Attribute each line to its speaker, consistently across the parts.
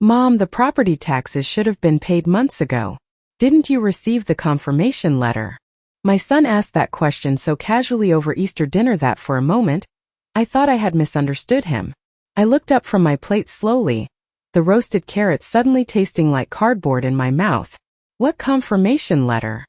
Speaker 1: Mom, the property taxes should have been paid months ago. Didn't you receive the confirmation letter? My son asked that question so casually over Easter dinner that for a moment, I thought I had misunderstood him. I looked up from my plate slowly, the roasted carrots suddenly tasting like cardboard in my mouth. What confirmation letter?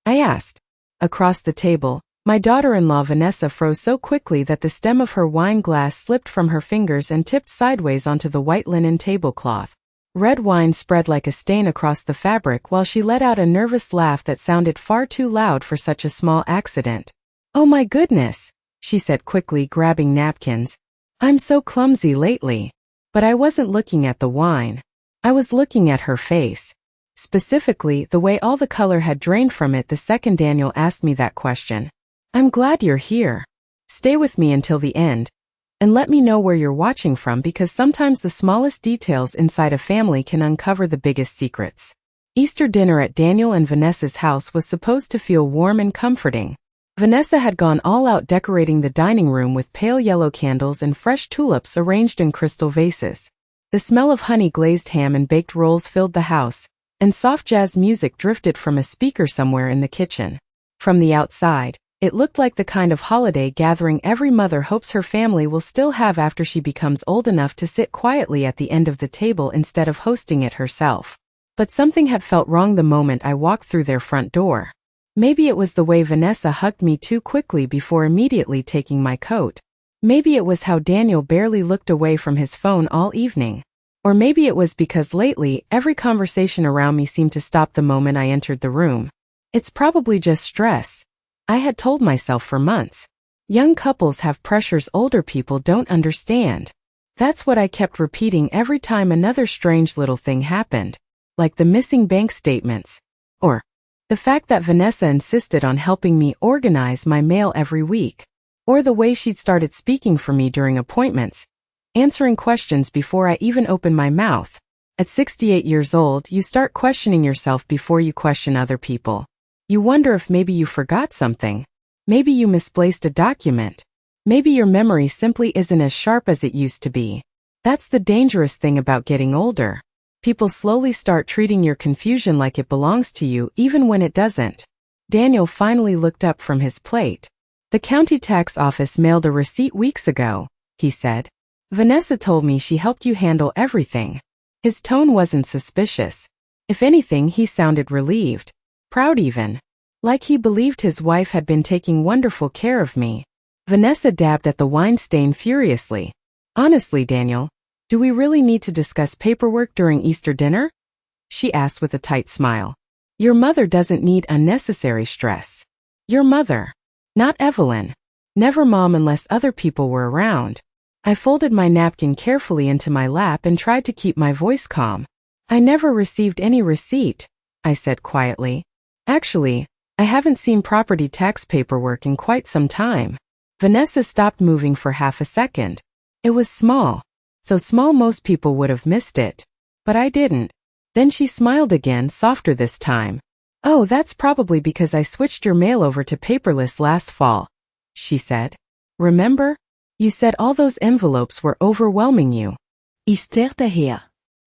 Speaker 1: I asked. Across the table, my daughter-in-law Vanessa froze so quickly that the stem of her wine glass slipped from her fingers and tipped sideways onto the white linen tablecloth. Red wine spread like a stain across the fabric while she let out a nervous laugh that sounded far too loud for such a small accident. "Oh my goodness," she said quickly, grabbing napkins. "I'm so clumsy lately." But I wasn't looking at the wine. I was looking at her face. Specifically, the way all the color had drained from it the second Daniel asked me that question. "I'm glad you're here. Stay with me until the end, and let me know where you're watching from because sometimes the smallest details inside a family can uncover the biggest secrets." Easter dinner at Daniel and Vanessa's house was supposed to feel warm and comforting. Vanessa had gone all out decorating the dining room with pale yellow candles and fresh tulips arranged in crystal vases. The smell of honey-glazed ham and baked rolls filled the house, and soft jazz music drifted from a speaker somewhere in the kitchen. From the outside, it looked like the kind of holiday gathering every mother hopes her family will still have after she becomes old enough to sit quietly at the end of the table instead of hosting it herself. But something had felt wrong the moment I walked through their front door. Maybe it was the way Vanessa hugged me too quickly before immediately taking my coat. Maybe it was how Daniel barely looked away from his phone all evening. Or maybe it was because lately, every conversation around me seemed to stop the moment I entered the room. It's probably just stress, I had told myself for months. Young couples have pressures older people don't understand. That's what I kept repeating every time another strange little thing happened. Like the missing bank statements. Or the fact that Vanessa insisted on helping me organize my mail every week. Or the way she'd started speaking for me during appointments, answering questions before I even opened my mouth. At 68 years old, you start questioning yourself before you question other people. You wonder if maybe you forgot something. Maybe you misplaced a document. Maybe your memory simply isn't as sharp as it used to be. That's the dangerous thing about getting older. People slowly start treating your confusion like it belongs to you even when it doesn't. Daniel finally looked up from his plate. "The county tax office mailed a receipt weeks ago," he said. "Vanessa told me she helped you handle everything." His tone wasn't suspicious. If anything, he sounded relieved. Proud even. Like he believed his wife had been taking wonderful care of me. Vanessa dabbed at the wine stain furiously. "Honestly, Daniel, do we really need to discuss paperwork during Easter dinner?" she asked with a tight smile. "Your mother doesn't need unnecessary stress. Your mother. Not Evelyn. Never mom unless other people were around." I folded my napkin carefully into my lap and tried to keep my voice calm. "I never received any receipt," I said quietly. "Actually, I haven't seen property tax paperwork in quite some time." Vanessa stopped moving for half a second. It was small. So small most people would have missed it. But I didn't. Then she smiled again, softer this time. "Oh, that's probably because I switched your mail over to paperless last fall," she said. "Remember? You said all those envelopes were overwhelming you."
Speaker 2: Easter daher.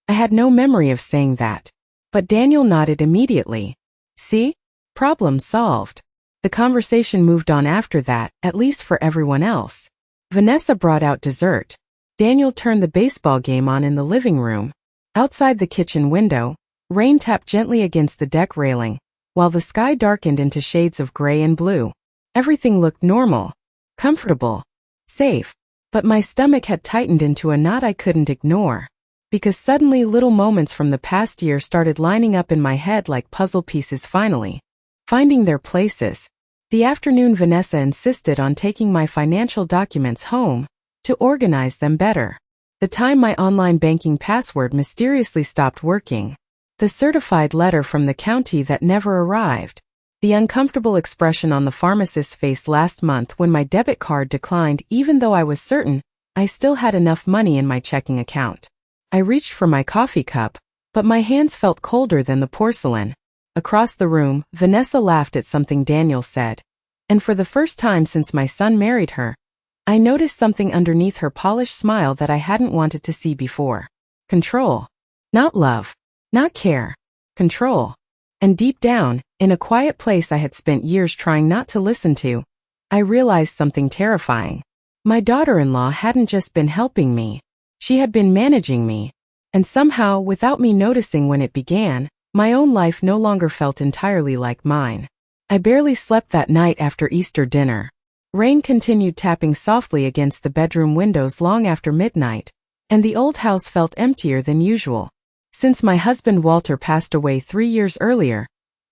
Speaker 1: I had no memory of saying that. But Daniel nodded immediately. "See? Problem solved." The conversation moved on after that, at least for everyone else. Vanessa brought out dessert. Daniel turned the baseball game on in the living room. Outside the kitchen window, rain tapped gently against the deck railing, while the sky darkened into shades of gray and blue. Everything looked normal, comfortable, safe, but my stomach had tightened into a knot I couldn't ignore. Because suddenly little moments from the past year started lining up in my head like puzzle pieces finally finding their places. The afternoon Vanessa insisted on taking my financial documents home to organize them better. The time my online banking password mysteriously stopped working. The certified letter from the county that never arrived. The uncomfortable expression on the pharmacist's face last month when my debit card declined even though I was certain I still had enough money in my checking account. I reached for my coffee cup, but my hands felt colder than the porcelain. Across the room, Vanessa laughed at something Daniel said. And for the first time since my son married her, I noticed something underneath her polished smile that I hadn't wanted to see before. Control. Not love. Not care. Control. And deep down, in a quiet place I had spent years trying not to listen to, I realized something terrifying. My daughter-in-law hadn't just been helping me. She had been managing me. And somehow, without me noticing when it began, my own life no longer felt entirely like mine. I barely slept that night after Easter dinner. Rain continued tapping softly against the bedroom windows long after midnight, and the old house felt emptier than usual. Since my husband Walter passed away 3 years earlier,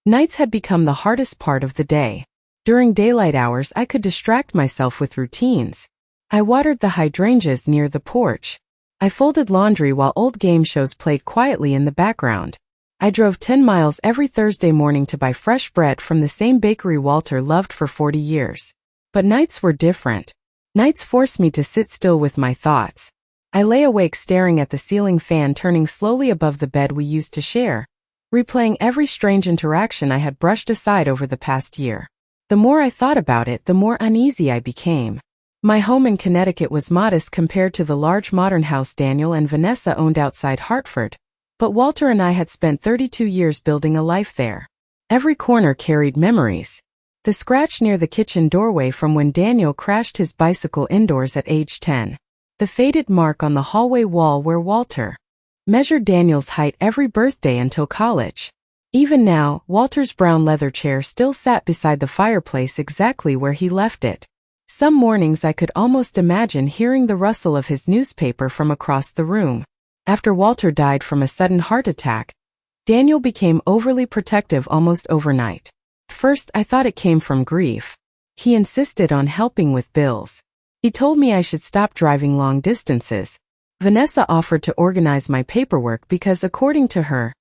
Speaker 1: nights had become the hardest part of the day. During daylight hours I could distract myself with routines. I watered the hydrangeas near the porch. I folded laundry while old game shows played quietly in the background. I drove 10 miles every Thursday morning to buy fresh bread from the same bakery Walter loved for 40 years. But nights were different. Nights forced me to sit still with my thoughts. I lay awake staring at the ceiling fan turning slowly above the bed we used to share, replaying every strange interaction I had brushed aside over the past year. The more I thought about it, the more uneasy I became. My home in Connecticut was modest compared to the large modern house Daniel and Vanessa owned outside Hartford, but Walter and I had spent 32 years building a life there. Every corner carried memories. The scratch near the kitchen doorway from when Daniel crashed his bicycle indoors at age 10. The faded mark on the hallway wall where Walter measured Daniel's height every birthday until college. Even now, Walter's brown leather chair still sat beside the fireplace exactly where he left it. Some mornings I could almost imagine hearing the rustle of his newspaper from across the room. After Walter died from a sudden heart attack, Daniel became overly protective almost overnight. First, I thought it came from grief. He insisted on helping with bills. He told me I should stop driving long distances. Vanessa offered to organize my paperwork because, according to her,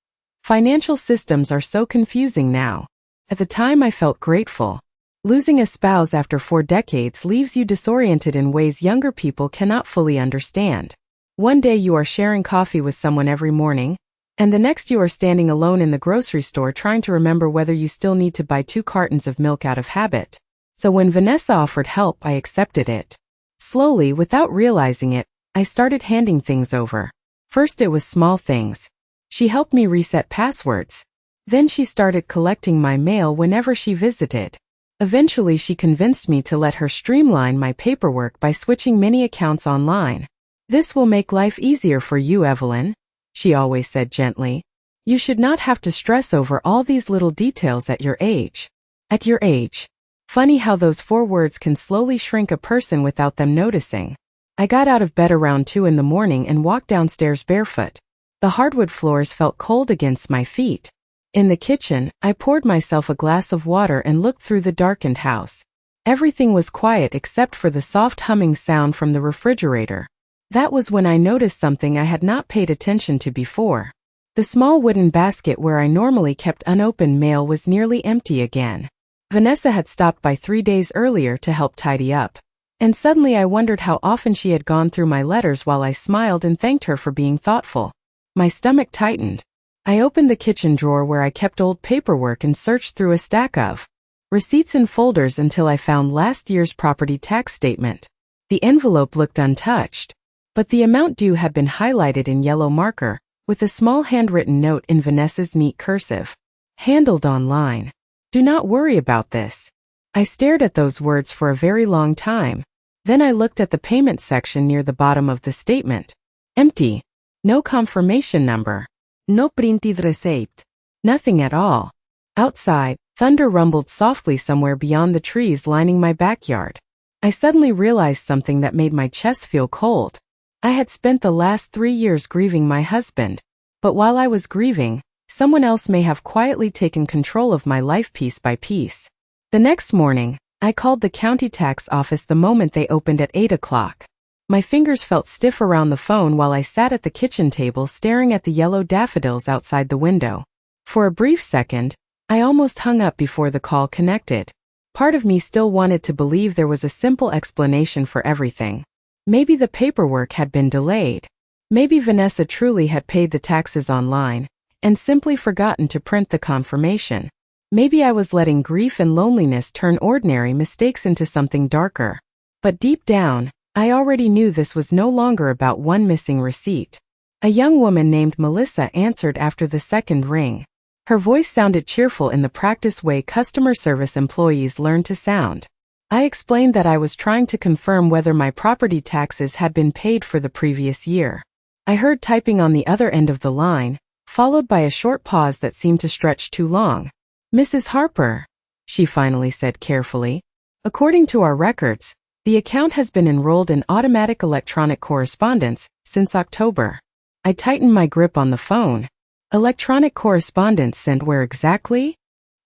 Speaker 1: financial systems are so confusing now. At the time I felt grateful. Losing a spouse after 4 decades leaves you disoriented in ways younger people cannot fully understand. One day you are sharing coffee with someone every morning, and the next you are standing alone in the grocery store trying to remember whether you still need to buy 2 cartons of milk out of habit. So when Vanessa offered help, I accepted it. Slowly, without realizing it, I started handing things over. First it was small things. She helped me reset passwords. Then she started collecting my mail whenever she visited. Eventually she convinced me to let her streamline my paperwork by switching many accounts online. "This will make life easier for you, Evelyn," she always said gently. "You should not have to stress over all these little details at your age." At your age. Funny how those 4 words can slowly shrink a person without them noticing. I got out of bed around 2 in the morning and walked downstairs barefoot. The hardwood floors felt cold against my feet. In the kitchen, I poured myself a glass of water and looked through the darkened house. Everything was quiet except for the soft humming sound from the refrigerator. That was when I noticed something I had not paid attention to before. The small wooden basket where I normally kept unopened mail was nearly empty again. Vanessa had stopped by 3 days earlier to help tidy up. And suddenly I wondered how often she had gone through my letters while I smiled and thanked her for being thoughtful. My stomach tightened. I opened the kitchen drawer where I kept old paperwork and searched through a stack of receipts and folders until I found last year's property tax statement. The envelope looked untouched, but the amount due had been highlighted in yellow marker, with a small handwritten note in Vanessa's neat cursive. "Handled online. Do not worry about this." I stared at those words for a very long time. Then I looked at the payment section near the bottom of the statement. Empty. No confirmation number. No printed receipt. Nothing at all. Outside, thunder rumbled softly somewhere beyond the trees lining my backyard. I suddenly realized something that made my chest feel cold. I had spent the last 3 years grieving my husband, but while I was grieving, someone else may have quietly taken control of my life piece by piece. The next morning, I called the county tax office the moment they opened at 8 o'clock. My fingers felt stiff around the phone while I sat at the kitchen table staring at the yellow daffodils outside the window. For a brief second, I almost hung up before the call connected. Part of me still wanted to believe there was a simple explanation for everything. Maybe the paperwork had been delayed. Maybe Vanessa truly had paid the taxes online and simply forgotten to print the confirmation. Maybe I was letting grief and loneliness turn ordinary mistakes into something darker. But deep down, I already knew this was no longer about one missing receipt. A young woman named Melissa answered after the second ring. Her voice sounded cheerful in the practiced way customer service employees learn to sound. I explained that I was trying to confirm whether my property taxes had been paid for the previous year. I heard typing on the other end of the line, followed by a short pause that seemed to stretch too long. "Mrs. Harper," she finally said carefully, "according to our records, the account has been enrolled in automatic electronic correspondence since October." I tightened my grip on the phone. Electronic correspondence sent where exactly?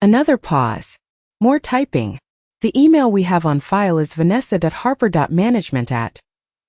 Speaker 1: Another pause. More typing. "The email we have on file is vanessa.harper.management@"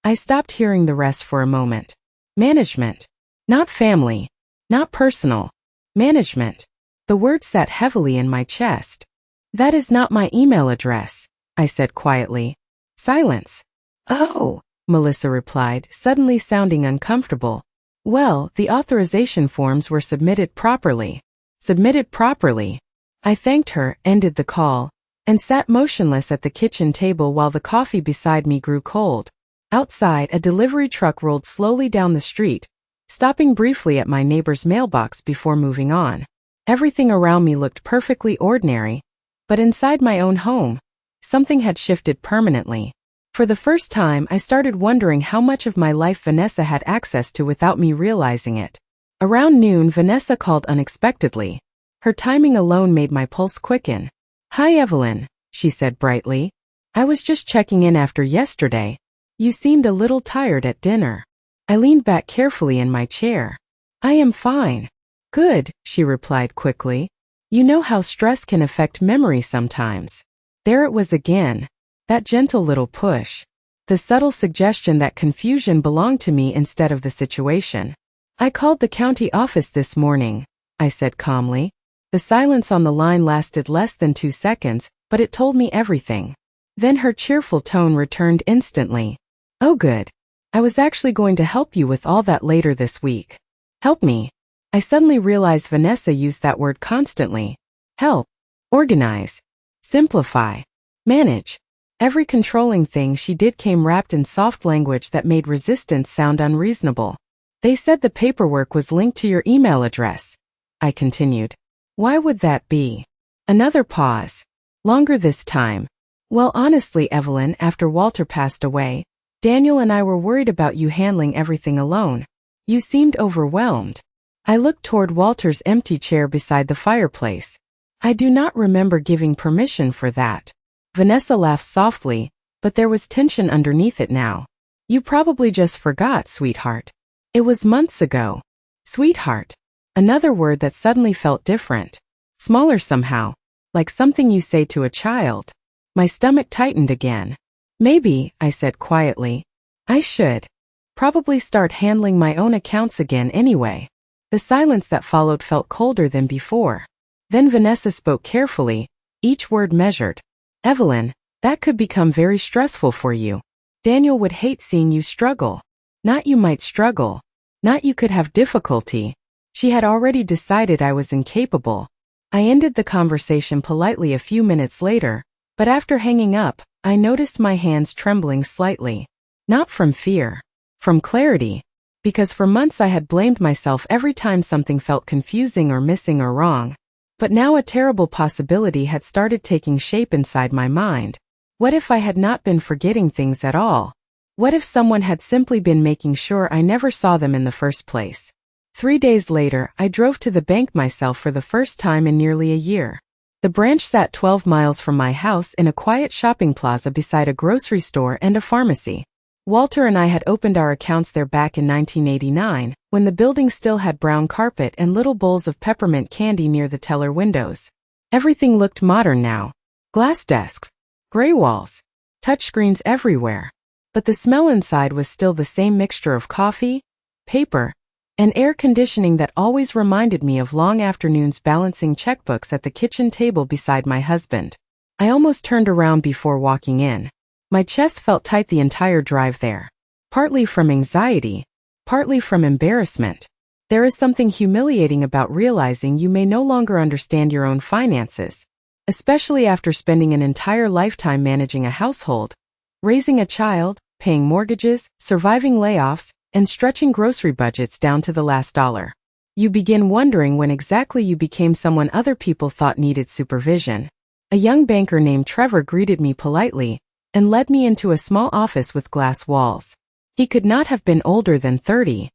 Speaker 1: I stopped hearing the rest for a moment. Management. Not family. Not personal. Management. The word sat heavily in my chest. "That is not my email address," I said quietly. Silence. "Oh," Melissa replied, suddenly sounding uncomfortable. "Well, the authorization forms were submitted properly." Submitted properly. I thanked her, ended the call, and sat motionless at the kitchen table while the coffee beside me grew cold. Outside, a delivery truck rolled slowly down the street, stopping briefly at my neighbor's mailbox before moving on. Everything around me looked perfectly ordinary, but inside my own home, something had shifted permanently. For the first time, I started wondering how much of my life Vanessa had access to without me realizing it. Around noon, Vanessa called unexpectedly. Her timing alone made my pulse quicken. "Hi, Evelyn," she said brightly. "I was just checking in after yesterday. You seemed a little tired at dinner." I leaned back carefully in my chair. "I am fine." "Good," she replied quickly. "You know how stress can affect memory sometimes." There it was again. That gentle little push. The subtle suggestion that confusion belonged to me instead of the situation. "I called the county office this morning," I said calmly. The silence on the line lasted less than 2 seconds, but it told me everything. Then her cheerful tone returned instantly. "Oh good. I was actually going to help you with all that later this week." Help me. I suddenly realized Vanessa used that word constantly. Help. Organize. Simplify. Manage. Every controlling thing she did came wrapped in soft language that made resistance sound unreasonable. "They said the paperwork was linked to your email address," I continued. "Why would that be?" Another pause. Longer this time. "Well, honestly, Evelyn, after Walter passed away, Daniel and I were worried about you handling everything alone. You seemed overwhelmed." I looked toward Walter's empty chair beside the fireplace. "I do not remember giving permission for that." Vanessa laughed softly, but there was tension underneath it now. "You probably just forgot, sweetheart. It was months ago." Sweetheart. Another word that suddenly felt different. Smaller somehow. Like something you say to a child. My stomach tightened again. "Maybe," I said quietly, "I should probably start handling my own accounts again anyway." The silence that followed felt colder than before. Then Vanessa spoke carefully, each word measured. "Evelyn, that could become very stressful for you. Daniel would hate seeing you struggle. Not you might struggle. Not you could have difficulty." She had already decided I was incapable. I ended the conversation politely a few minutes later, but after hanging up, I noticed my hands trembling slightly. Not from fear. From clarity. Because for months I had blamed myself every time something felt confusing or missing or wrong. But now a terrible possibility had started taking shape inside my mind. What if I had not been forgetting things at all? What if someone had simply been making sure I never saw them in the first place? 3 days later, I drove to the bank myself for the first time in nearly a year. The branch sat 12 miles from my house in a quiet shopping plaza beside a grocery store and a pharmacy. Walter and I had opened our accounts there back in 1989, when the building still had brown carpet and little bowls of peppermint candy near the teller windows. Everything looked modern now. Glass desks, gray walls, touchscreens everywhere. But the smell inside was still the same mixture of coffee, paper, and air conditioning that always reminded me of long afternoons balancing checkbooks at the kitchen table beside my husband. I almost turned around before walking in. My chest felt tight the entire drive there. Partly from anxiety, partly from embarrassment. There is something humiliating about realizing you may no longer understand your own finances, especially after spending an entire lifetime managing a household, raising a child, paying mortgages, surviving layoffs, and stretching grocery budgets down to the last dollar. You begin wondering when exactly you became someone other people thought needed supervision. A young banker named Trevor greeted me politely and led me into a small office with glass walls. He could not have been older than 30.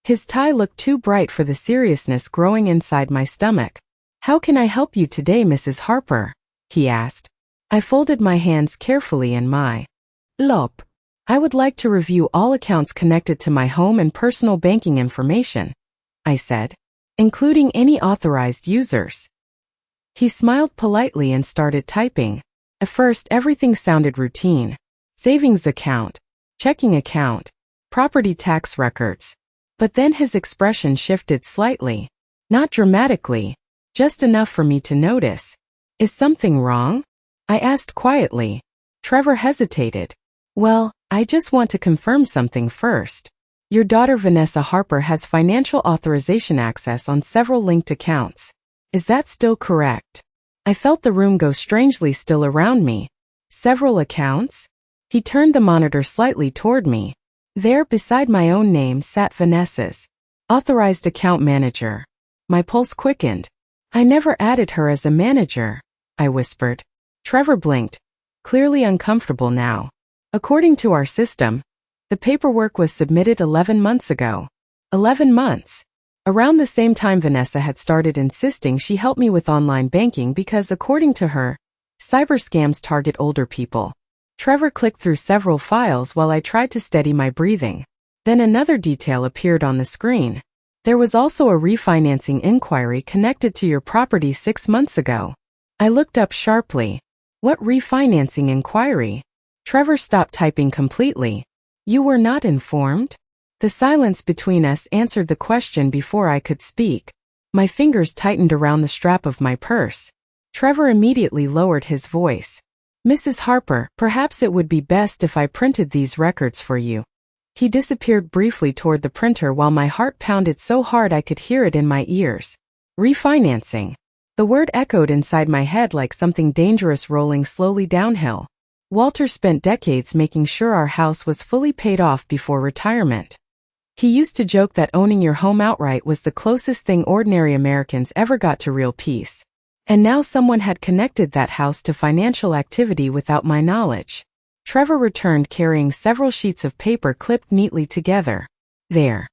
Speaker 1: His tie looked too bright for the seriousness growing inside my stomach. "How can I help you today, Mrs. Harper?" he asked. I folded my hands carefully in my lap. "I would like to review all accounts connected to my home and personal banking information," I said, "including any authorized users." He smiled politely and started typing. At first, everything sounded routine. Savings account, checking account, property tax records. But then his expression shifted slightly. Not dramatically, just enough for me to notice. "Is something wrong?" I asked quietly. Trevor hesitated. "Well, I just want to confirm something first. Your daughter Vanessa Harper has financial authorization access on several linked accounts. Is that still correct?" I felt the room go strangely still around me. "Several accounts?" He turned the monitor slightly toward me. There, beside my own name, sat Vanessa's authorized account manager. My pulse quickened. "I never added her as a manager," I whispered. Trevor blinked, clearly uncomfortable now. "According to our system, the paperwork was submitted 11 months ago." 11 months. Around the same time Vanessa had started insisting she help me with online banking because, according to her, cyber scams target older people. Trevor clicked through several files while I tried to steady my breathing. Then another detail appeared on the screen. There was also a refinancing inquiry connected to your property 6 months ago. I looked up sharply. "What refinancing inquiry?" Trevor stopped typing completely. "You were not informed?" The silence between us answered the question before I could speak. My fingers tightened around the strap of my purse. Trevor immediately lowered his voice. "Mrs. Harper, perhaps it would be best if I printed these records for you." He disappeared briefly toward the printer while my heart pounded so hard I could hear it in my ears. Refinancing. The word echoed inside my head like something dangerous rolling slowly downhill. Walter spent decades making sure our house was fully paid off before retirement. He used to joke that owning your home outright was the closest thing ordinary Americans ever got to real peace. And now someone had connected that house to financial activity without my knowledge. Trevor returned carrying several sheets of paper clipped neatly together. "There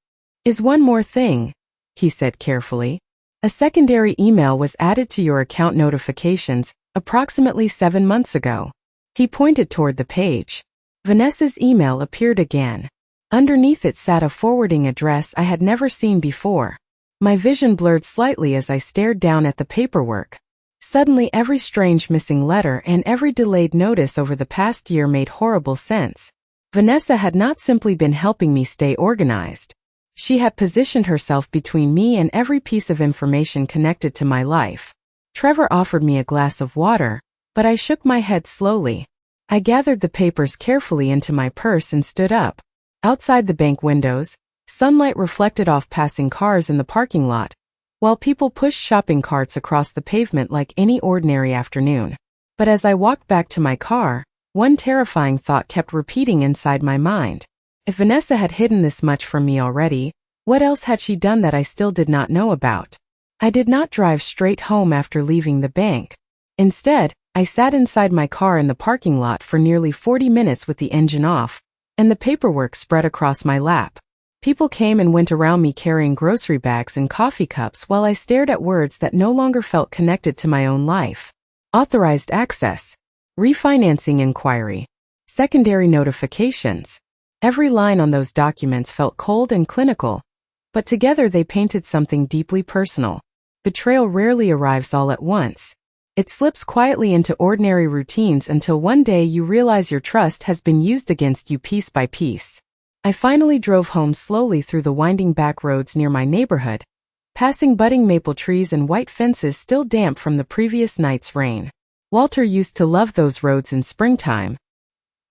Speaker 1: is one more thing," he said carefully. "A secondary email was added to your account notifications approximately 7 months ago." He pointed toward the page. Vanessa's email appeared again. Underneath it sat a forwarding address I had never seen before. My vision blurred slightly as I stared down at the paperwork. Suddenly every strange missing letter and every delayed notice over the past year made horrible sense. Vanessa had not simply been helping me stay organized. She had positioned herself between me and every piece of information connected to my life. Trevor offered me a glass of water, but I shook my head slowly. I gathered the papers carefully into my purse and stood up. Outside the bank windows, sunlight reflected off passing cars in the parking lot, while people pushed shopping carts across the pavement like any ordinary afternoon. But as I walked back to my car, one terrifying thought kept repeating inside my mind. If Vanessa had hidden this much from me already, what else had she done that I still did not know about? I did not drive straight home after leaving the bank. Instead, I sat inside my car in the parking lot for nearly 40 minutes with the engine off, and the paperwork spread across my lap. People came and went around me carrying grocery bags and coffee cups while I stared at words that no longer felt connected to my own life. Authorized access. Refinancing inquiry. Secondary notifications. Every line on those documents felt cold and clinical, but together they painted something deeply personal. Betrayal rarely arrives all at once. It slips quietly into ordinary routines until one day you realize your trust has been used against you piece by piece. I finally drove home slowly through the winding back roads near my neighborhood, passing budding maple trees and white fences still damp from the previous night's rain. Walter used to love those roads in springtime.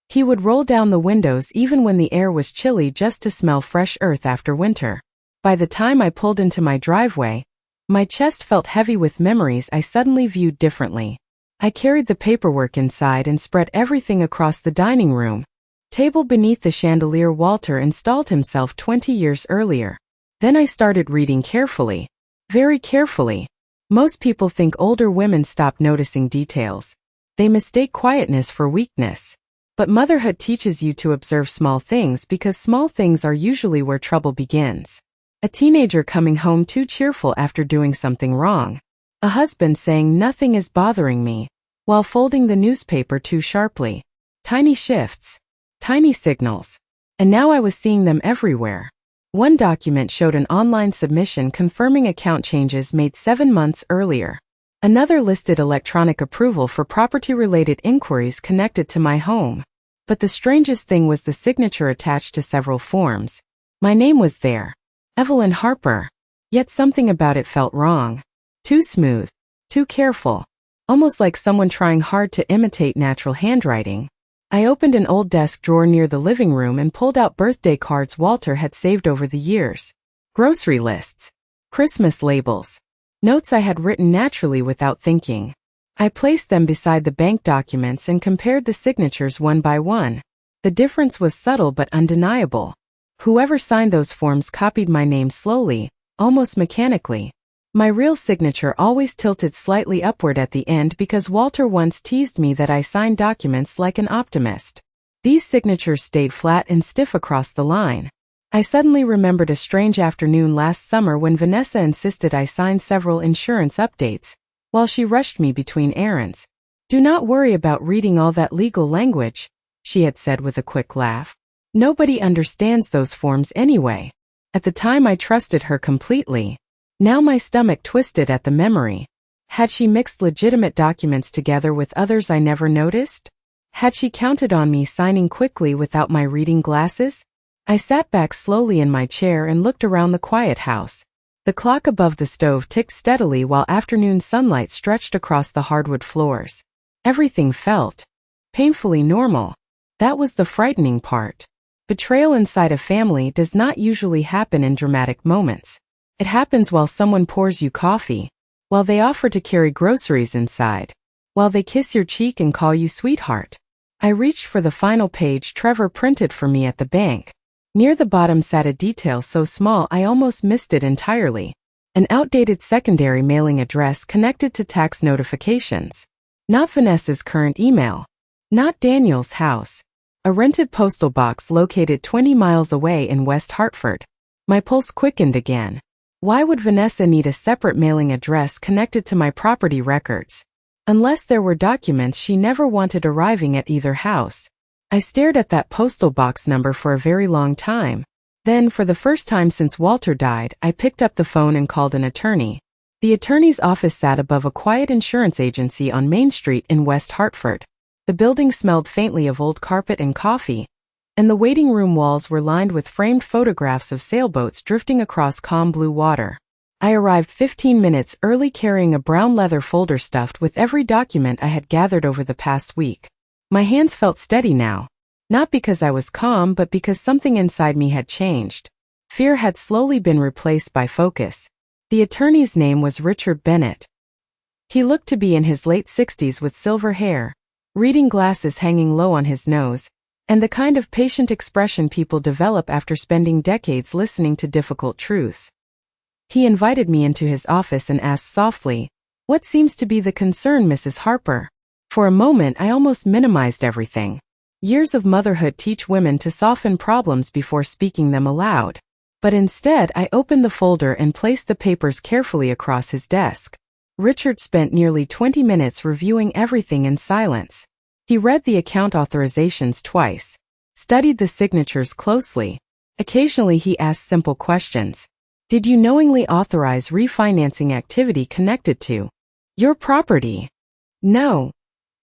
Speaker 1: He would roll down the windows even when the air was chilly just to smell fresh earth after winter. By the time I pulled into my driveway, my chest felt heavy with memories I suddenly viewed differently. I carried the paperwork inside and spread everything across the dining room, Table beneath the chandelier Walter installed himself 20 years earlier. Then I started reading carefully. Very carefully. Most people think older women stop noticing details. They mistake quietness for weakness. But motherhood teaches you to observe small things because small things are usually where trouble begins. A teenager coming home too cheerful after doing something wrong. A husband saying nothing is bothering me, while folding the newspaper too sharply. Tiny shifts. Tiny signals. And now I was seeing them everywhere. One document showed an online submission confirming account changes made 7 months earlier. Another listed electronic approval for property-related inquiries connected to my home. But the strangest thing was the signature attached to several forms. My name was there. Evelyn Harper. Yet something about it felt wrong. Too smooth. Too careful. Almost like someone trying hard to imitate natural handwriting. I opened an old desk drawer near the living room and pulled out birthday cards Walter had saved over the years. Grocery lists. Christmas labels. Notes I had written naturally without thinking. I placed them beside the bank documents and compared the signatures one by one. The difference was subtle but undeniable. Whoever signed those forms copied my name slowly, almost mechanically. My real signature always tilted slightly upward at the end because Walter once teased me that I signed documents like an optimist. These signatures stayed flat and stiff across the line. I suddenly remembered a strange afternoon last summer when Vanessa insisted I sign several insurance updates, while she rushed me between errands. "Do not worry about reading all that legal language," she had said with a quick laugh. "Nobody understands those forms anyway." At the time I trusted her completely. Now my stomach twisted at the memory. Had she mixed legitimate documents together with others I never noticed? Had she counted on me signing quickly without my reading glasses? I sat back slowly in my chair and looked around the quiet house. The clock above the stove ticked steadily while afternoon sunlight stretched across the hardwood floors. Everything felt painfully normal. That was the frightening part. Betrayal inside a family does not usually happen in dramatic moments. It happens while someone pours you coffee, while they offer to carry groceries inside, while they kiss your cheek and call you sweetheart. I reached for the final page Trevor printed for me at the bank. Near the bottom sat a detail so small I almost missed it entirely. An outdated secondary mailing address connected to tax notifications. Not Vanessa's current email. Not Daniel's house. A rented postal box located 20 miles away in West Hartford. My pulse quickened again. Why would Vanessa need a separate mailing address connected to my property records? Unless there were documents she never wanted arriving at either house. I stared at that postal box number for a very long time. Then, for the first time since Walter died, I picked up the phone and called an attorney. The attorney's office sat above a quiet insurance agency on Main Street in West Hartford. The building smelled faintly of old carpet and coffee, and the waiting room walls were lined with framed photographs of sailboats drifting across calm blue water. I arrived 15 minutes early carrying a brown leather folder stuffed with every document I had gathered over the past week. My hands felt steady now. Not because I was calm, but because something inside me had changed. Fear had slowly been replaced by focus. The attorney's name was Richard Bennett. He looked to be in his late 60s with silver hair, reading glasses hanging low on his nose, and the kind of patient expression people develop after spending decades listening to difficult truths. He invited me into his office and asked softly, "What seems to be the concern, Mrs. Harper?" For a moment I almost minimized everything. Years of motherhood teach women to soften problems before speaking them aloud. But instead I opened the folder and placed the papers carefully across his desk. Richard spent nearly 20 minutes reviewing everything in silence. He read the account authorizations twice, studied the signatures closely. Occasionally he asked simple questions. "Did you knowingly authorize refinancing activity connected to your property?" "No."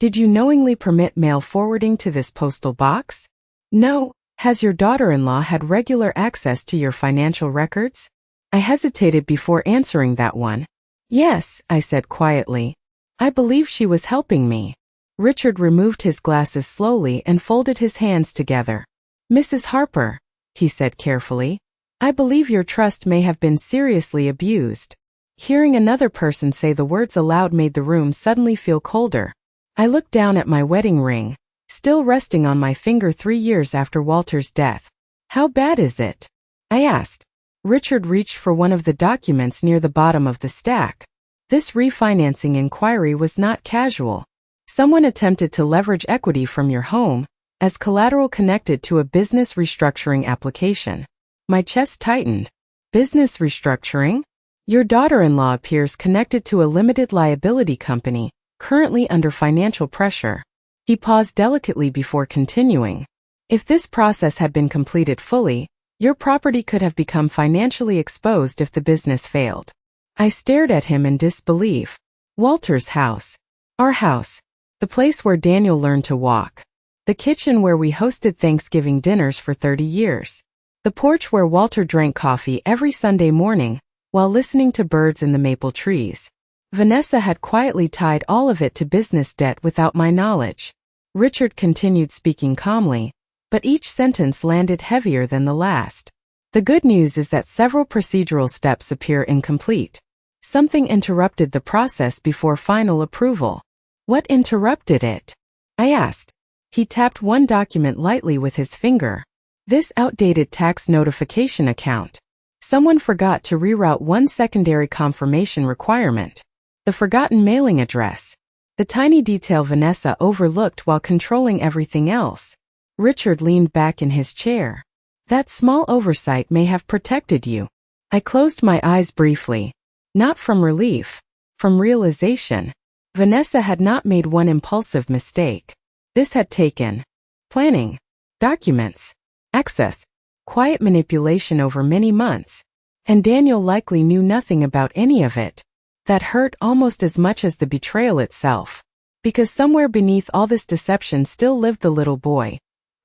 Speaker 1: "Did you knowingly permit mail forwarding to this postal box?" "No." "Has your daughter-in-law had regular access to your financial records?" I hesitated before answering that one. "Yes," I said quietly. "I believe she was helping me." Richard removed his glasses slowly and folded his hands together. "Mrs. Harper," he said carefully, "I believe your trust may have been seriously abused." Hearing another person say the words aloud made the room suddenly feel colder. I looked down at my wedding ring, still resting on my finger 3 years after Walter's death. How bad is it? I asked. Richard reached for one of the documents near the bottom of the stack. This refinancing inquiry was not casual. Someone attempted to leverage equity from your home as collateral connected to a business restructuring application. My chest tightened. Business restructuring? Your daughter-in-law appears connected to a limited liability company, currently under financial pressure. He paused delicately before continuing. If this process had been completed fully, your property could have become financially exposed if the business failed. I stared at him in disbelief. Walter's house. Our house. The place where Daniel learned to walk. The kitchen where we hosted Thanksgiving dinners for 30 years. The porch where Walter drank coffee every Sunday morning while listening to birds in the maple trees. Vanessa had quietly tied all of it to business debt without my knowledge. Richard continued speaking calmly, but each sentence landed heavier than the last. The good news is that several procedural steps appear incomplete. Something interrupted the process before final approval. What interrupted it? I asked. He tapped one document lightly with his finger. This outdated tax notification account. Someone forgot to reroute one secondary confirmation requirement. The forgotten mailing address. The tiny detail Vanessa overlooked while controlling everything else. Richard leaned back in his chair. That small oversight may have protected you. I closed my eyes briefly. Not from relief, from realization. Vanessa had not made one impulsive mistake. This had taken planning, documents, access, quiet manipulation over many months. And Daniel likely knew nothing about any of it. That hurt almost as much as the betrayal itself. Because somewhere beneath all this deception still lived the little boy,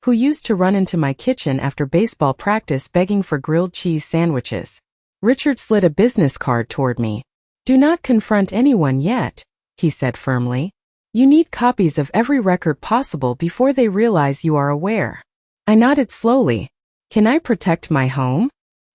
Speaker 1: who used to run into my kitchen after baseball practice begging for grilled cheese sandwiches. Richard slid a business card toward me. Do not confront anyone yet, he said firmly. You need copies of every record possible before they realize you are aware. I nodded slowly. Can I protect my home?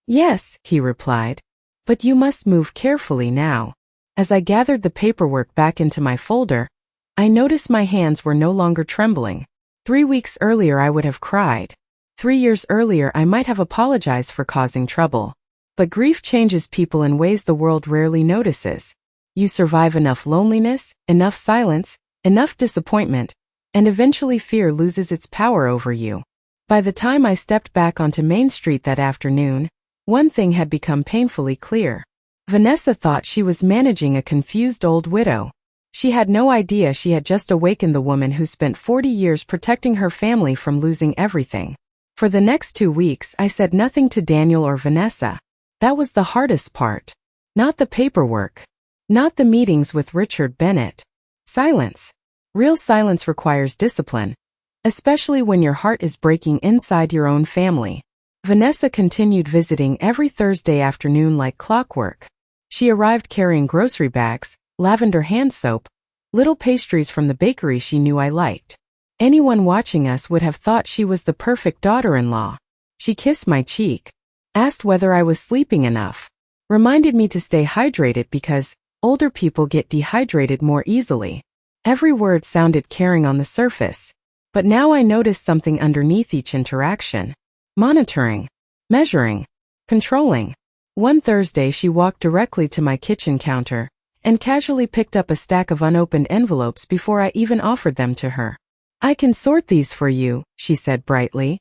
Speaker 1: Yes, he replied. But you must move carefully now. As I gathered the paperwork back into my folder, I noticed my hands were no longer trembling. 3 weeks earlier I would have cried. 3 years earlier I might have apologized for causing trouble. But grief changes people in ways the world rarely notices. You survive enough loneliness, enough silence, enough disappointment, and eventually fear loses its power over you. By the time I stepped back onto Main Street that afternoon, one thing had become painfully clear. Vanessa thought she was managing a confused old widow. She had no idea she had just awakened the woman who spent 40 years protecting her family from losing everything. For the next 2 weeks I said nothing to Daniel or Vanessa. That was the hardest part. Not the paperwork. Not the meetings with Richard Bennett. Silence. Real silence requires discipline, especially when your heart is breaking inside your own family. Vanessa continued visiting every Thursday afternoon like clockwork. She arrived carrying grocery bags, lavender hand soap, little pastries from the bakery she knew I liked. Anyone watching us would have thought she was the perfect daughter-in-law. She kissed my cheek, asked whether I was sleeping enough, reminded me to stay hydrated because older people get dehydrated more easily. Every word sounded caring on the surface, but now I noticed something underneath each interaction. Monitoring, measuring, controlling. One Thursday she walked directly to my kitchen counter and casually picked up a stack of unopened envelopes before I even offered them to her. I can sort these for you, she said brightly.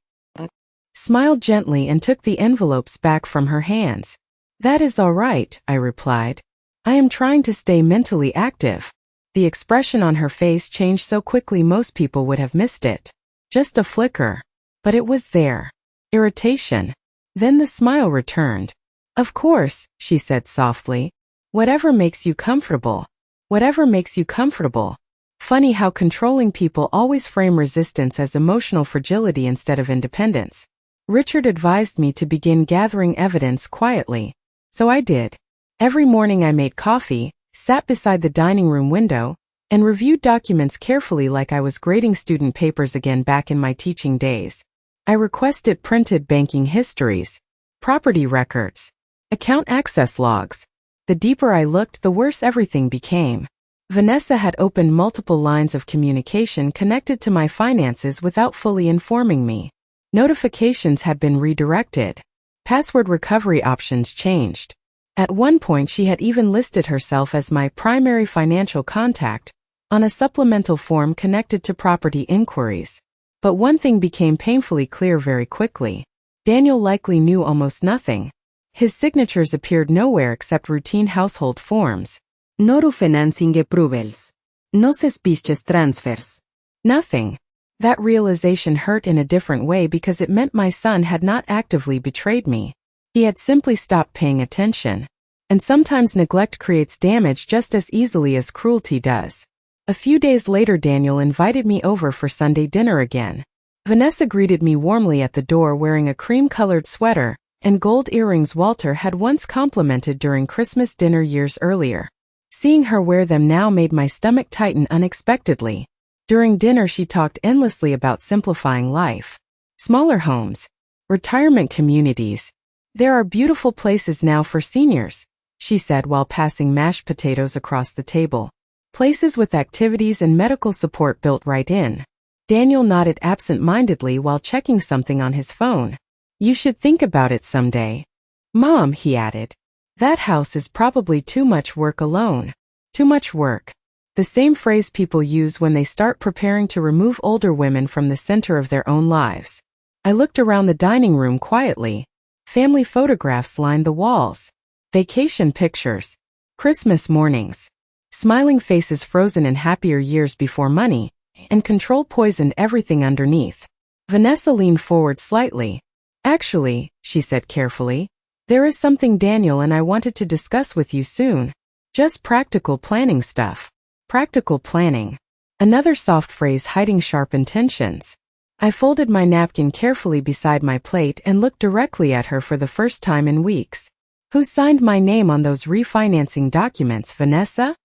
Speaker 1: Smiled gently and took the envelopes back from her hands. That is all right, I replied. I am trying to stay mentally active. The expression on her face changed so quickly most people would have missed it. Just a flicker. But it was there. Irritation. Then the smile returned. Of course, she said softly. Whatever makes you comfortable. Whatever makes you comfortable. Funny how controlling people always frame resistance as emotional fragility instead of independence. Richard advised me to begin gathering evidence quietly. So I did. Every morning I made coffee, sat beside the dining room window, and reviewed documents carefully like I was grading student papers again back in my teaching days. I requested printed banking histories, property records, account access logs. The deeper I looked, the worse everything became. Vanessa had opened multiple lines of communication connected to my finances without fully informing me. Notifications had been redirected. Password recovery options changed. At one point she had even listed herself as my primary financial contact on a supplemental form connected to property inquiries. But one thing became painfully clear very quickly. Daniel likely knew almost nothing. His signatures appeared nowhere except routine household forms.
Speaker 2: Noru financing approvals. No suspicious transfers.
Speaker 1: Nothing. That realization hurt in a different way because it meant my son had not actively betrayed me. He had simply stopped paying attention. And sometimes neglect creates damage just as easily as cruelty does. A few days later Daniel invited me over for Sunday dinner again. Vanessa greeted me warmly at the door wearing a cream-colored sweater and gold earrings Walter had once complimented during Christmas dinner years earlier. Seeing her wear them now made my stomach tighten unexpectedly. During dinner she talked endlessly about simplifying life. Smaller homes. Retirement communities. There are beautiful places now for seniors, she said while passing mashed potatoes across the table. Places with activities and medical support built right in. Daniel nodded absent-mindedly while checking something on his phone. You should think about it someday. Mom, he added. That house is probably too much work alone. Too much work. The same phrase people use when they start preparing to remove older women from the center of their own lives. I looked around the dining room quietly. Family photographs lined the walls. Vacation pictures. Christmas mornings. Smiling faces frozen in happier years before money, and control poisoned everything underneath. Vanessa leaned forward slightly. Actually, she said carefully, there is something Daniel and I wanted to discuss with you soon. Just practical planning stuff. Practical planning. Another soft phrase hiding sharp intentions. I folded my napkin carefully beside my plate and looked directly at her for the first time in weeks. Who signed my name on those refinancing documents, Vanessa?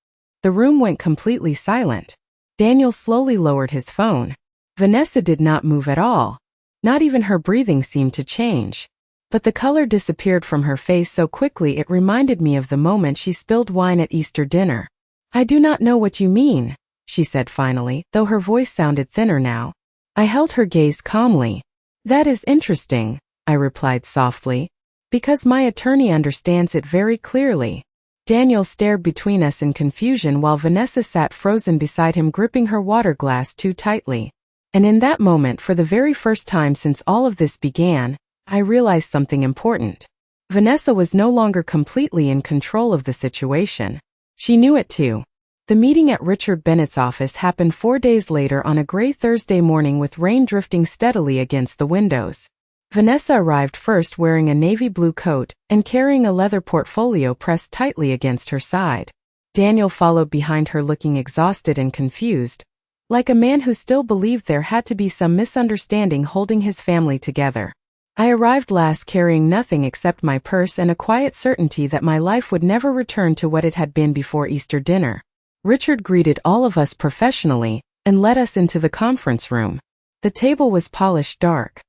Speaker 1: The room went completely silent. Daniel slowly lowered his phone. Vanessa did not move at all. Not even her breathing seemed to change. But the color disappeared from her face so quickly it reminded me of the moment she spilled wine at Easter dinner. I do not know what you mean, she said finally, though her voice sounded thinner now. I held her gaze calmly. That is interesting, I replied softly. Because my attorney understands it very clearly. Daniel stared between us in confusion while Vanessa sat frozen beside him gripping her water glass too tightly. And in that moment, for the very first time since all of this began, I realized something important. Vanessa was no longer completely in control of the situation. She knew it too. The meeting at Richard Bennett's office happened 4 days later on a gray Thursday morning with rain drifting steadily against the windows. Vanessa arrived first wearing a navy blue coat and carrying a leather portfolio pressed tightly against her side. Daniel followed behind her looking exhausted and confused, like a man who still believed there had to be some misunderstanding holding his family together. I arrived last carrying nothing except my purse and a quiet certainty that my life would never return to what it had been before Easter dinner. Richard greeted all of us professionally and led us into the conference room. The table was polished dark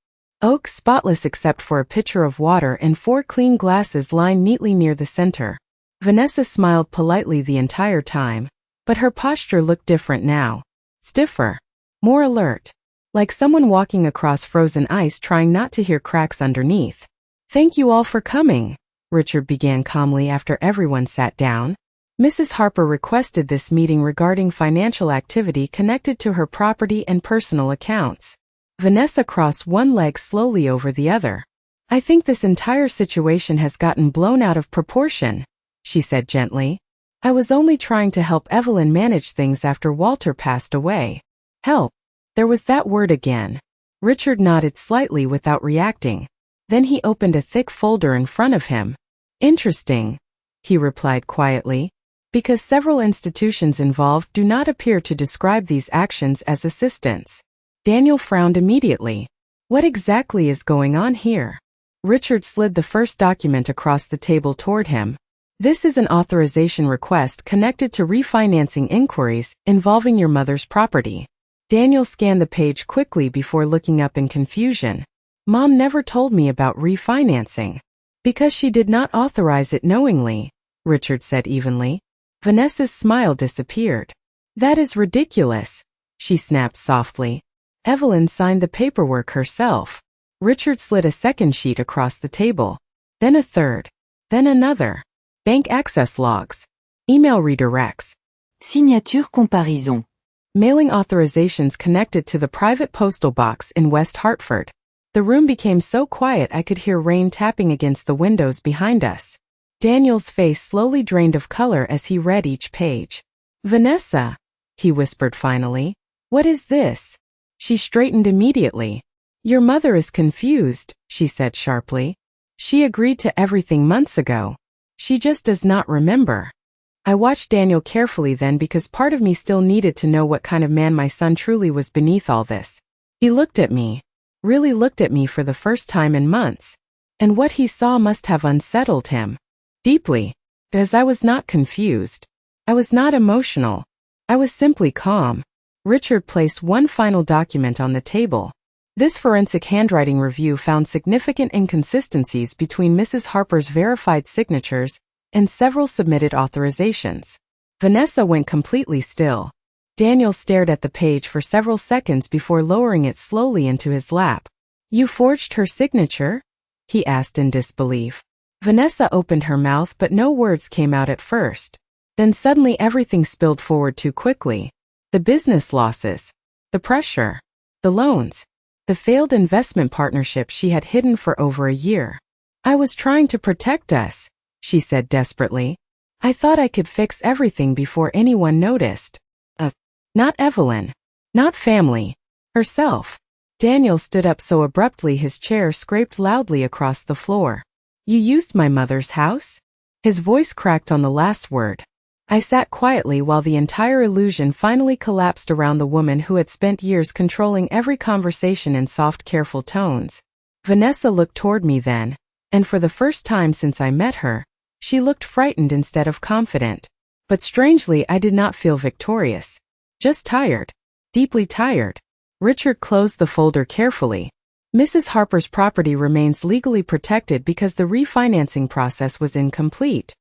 Speaker 1: oak, spotless except for a pitcher of water and 4 clean glasses lined neatly near the center. Vanessa smiled politely the entire time, but her posture looked different now. Stiffer. More alert. Like someone walking across frozen ice trying not to hear cracks underneath. Thank you all for coming, Richard began calmly after everyone sat down. Mrs. Harper requested this meeting regarding financial activity connected to her property and personal accounts. Vanessa crossed one leg slowly over the other. I think this entire situation has gotten blown out of proportion, she said gently. I was only trying to help Evelyn manage things after Walter passed away. Help. There was that word again. Richard nodded slightly without reacting. Then he opened a thick folder in front of him. Interesting, he replied quietly. Because several institutions involved do not appear to describe these actions as assistance. Daniel frowned immediately. What exactly is going on here? Richard slid the first document across the table toward him. This is an authorization request connected to refinancing inquiries involving your mother's property. Daniel scanned the page quickly before looking up in confusion. Mom never told me about refinancing. Because she did not authorize it knowingly, Richard said evenly. Vanessa's smile disappeared. That is ridiculous, she snapped softly. Evelyn signed the paperwork herself. Richard slid a second sheet across the table. Then a third. Then another. Bank access logs. Email redirects.
Speaker 2: Signature comparaison.
Speaker 1: Mailing authorizations connected to the private postal box in West Hartford. The room became so quiet I could hear rain tapping against the windows behind us. Daniel's face slowly drained of color as he read each page. Vanessa, he whispered finally. What is this? She straightened immediately. Your mother is confused, she said sharply. She agreed to everything months ago. She just does not remember. I watched Daniel carefully then because part of me still needed to know what kind of man my son truly was beneath all this. He looked at me. Really looked at me for the first time in months. And what he saw must have unsettled him. Deeply. Because I was not confused. I was not emotional. I was simply calm. Richard placed one final document on the table. This forensic handwriting review found significant inconsistencies between Mrs. Harper's verified signatures and several submitted authorizations. Vanessa went completely still. Daniel stared at the page for several seconds before lowering it slowly into his lap. You forged her signature? He asked in disbelief. Vanessa opened her mouth but no words came out at first. Then suddenly everything spilled forward too quickly. The business losses. The pressure. The loans. The failed investment partnership she had hidden for over a year. I was trying to protect us, she said desperately. I thought I could fix everything before anyone noticed. Not Evelyn. Not family. Herself. Daniel stood up so abruptly his chair scraped loudly across the floor. You used my mother's house? His voice cracked on the last word. I sat quietly while the entire illusion finally collapsed around the woman who had spent years controlling every conversation in soft, careful tones. Vanessa looked toward me then, and for the first time since I met her, she looked frightened instead of confident. But strangely, I did not feel victorious. Just tired. Deeply tired. Richard closed the folder carefully. Mrs. Harper's property remains legally protected because the refinancing process was incomplete,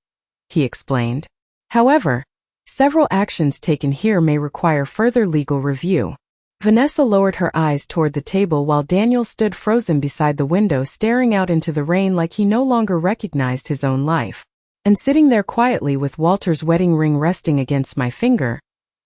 Speaker 1: he explained. However, several actions taken here may require further legal review. Vanessa lowered her eyes toward the table while Daniel stood frozen beside the window staring out into the rain like he no longer recognized his own life. And sitting there quietly with Walter's wedding ring resting against my finger,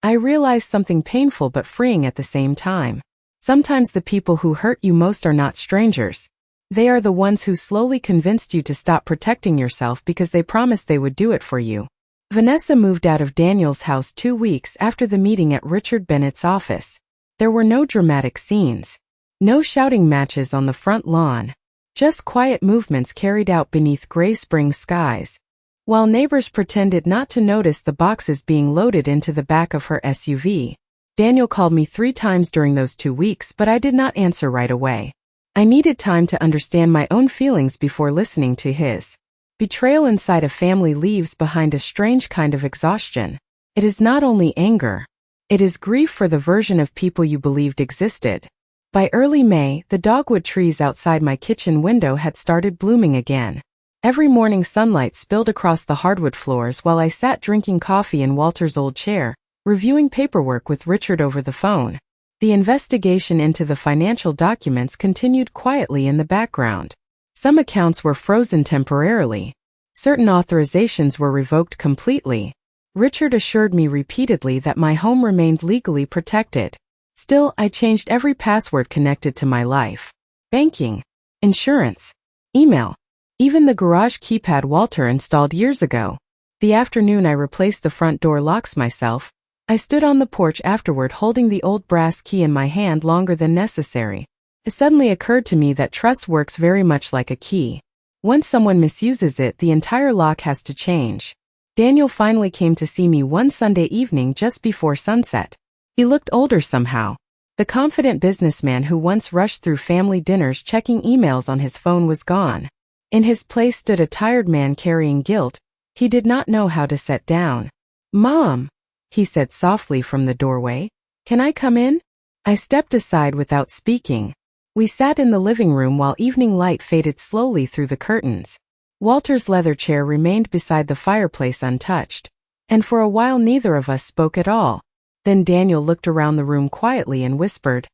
Speaker 1: I realized something painful but freeing at the same time. Sometimes the people who hurt you most are not strangers. They are the ones who slowly convinced you to stop protecting yourself because they promised they would do it for you. Vanessa moved out of Daniel's house 2 weeks after the meeting at Richard Bennett's office. There were no dramatic scenes. No shouting matches on the front lawn. Just quiet movements carried out beneath gray spring skies. While neighbors pretended not to notice the boxes being loaded into the back of her SUV, Daniel called me 3 times during those 2 weeks, but I did not answer right away. I needed time to understand my own feelings before listening to his. Betrayal inside a family leaves behind a strange kind of exhaustion. It is not only anger. It is grief for the version of people you believed existed. By early May, the dogwood trees outside my kitchen window had started blooming again. Every morning sunlight spilled across the hardwood floors while I sat drinking coffee in Walter's old chair, reviewing paperwork with Richard over the phone. The investigation into the financial documents continued quietly in the background. Some accounts were frozen temporarily. Certain authorizations were revoked completely. Richard assured me repeatedly that my home remained legally protected. Still, I changed every password connected to my life. Banking, insurance, email, even the garage keypad Walter installed years ago. The afternoon I replaced the front door locks myself, I stood on the porch afterward holding the old brass key in my hand longer than necessary. It suddenly occurred to me that trust works very much like a key. Once someone misuses it, the entire lock has to change. Daniel finally came to see me one Sunday evening just before sunset. He looked older somehow. The confident businessman who once rushed through family dinners checking emails on his phone was gone. In his place stood a tired man carrying guilt he did not know how to set down. "Mom," he said softly from the doorway, "can I come in?" I stepped aside without speaking. We sat in the living room while evening light faded slowly through the curtains. Walter's leather chair remained beside the fireplace untouched. And for a while neither of us spoke at all. Then Daniel looked around the room quietly and whispered,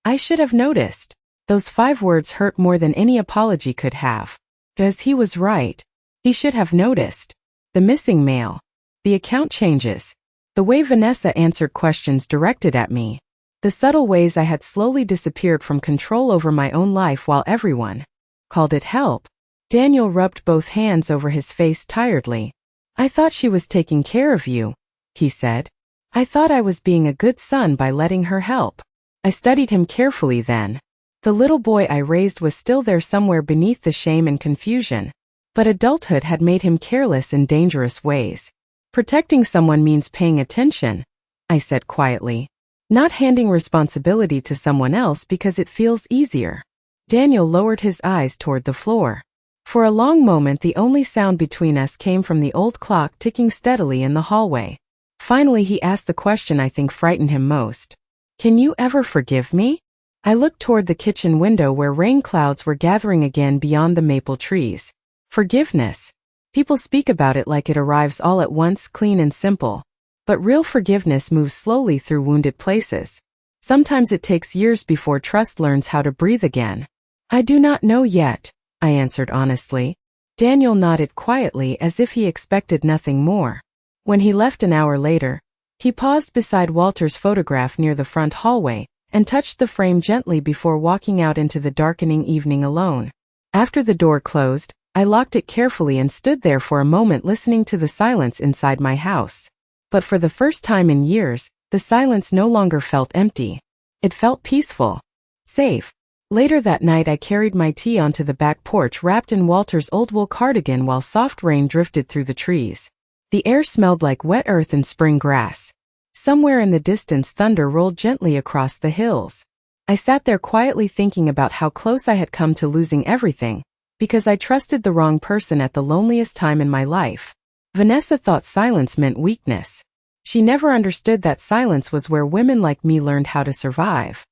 Speaker 1: "I should have noticed." Those 5 words hurt more than any apology could have. Because he was right. He should have noticed. The missing mail. The account changes. The way Vanessa answered questions directed at me. The subtle ways I had slowly disappeared from control over my own life while everyone called it help. Daniel rubbed both hands over his face tiredly. "I thought she was taking care of you," he said. "I thought I was being a good son by letting her help." I studied him carefully then. The little boy I raised was still there somewhere beneath the shame and confusion. But adulthood had made him careless in dangerous ways. "Protecting someone means paying attention," I said quietly. "Not handing responsibility to someone else because it feels easier." Daniel lowered his eyes toward the floor. For a long moment the only sound between us came from the old clock ticking steadily in the hallway. Finally he asked the question I think frightened him most. "Can you ever forgive me?" I looked toward the kitchen window where rain clouds were gathering again beyond the maple trees. Forgiveness. People speak about it like it arrives all at once, clean and simple. But real forgiveness moves slowly through wounded places. Sometimes it takes years before trust learns how to breathe again. "I do not know yet," I answered honestly. Daniel nodded quietly as if he expected nothing more. When he left an hour later, he paused beside Walter's photograph near the front hallway and touched the frame gently before walking out into the darkening evening alone. After the door closed, I locked it carefully and stood there for a moment listening to the silence inside my house. But for the first time in years, the silence no longer felt empty. It felt peaceful. Safe. Later that night I carried my tea onto the back porch wrapped in Walter's old wool cardigan while soft rain drifted through the trees. The air smelled like wet earth and spring grass. Somewhere in the distance thunder rolled gently across the hills. I sat there quietly thinking about how close I had come to losing everything, because I trusted the wrong person at the loneliest time in my life. Vanessa thought silence meant weakness. She never understood that silence was where women like me learned how to survive.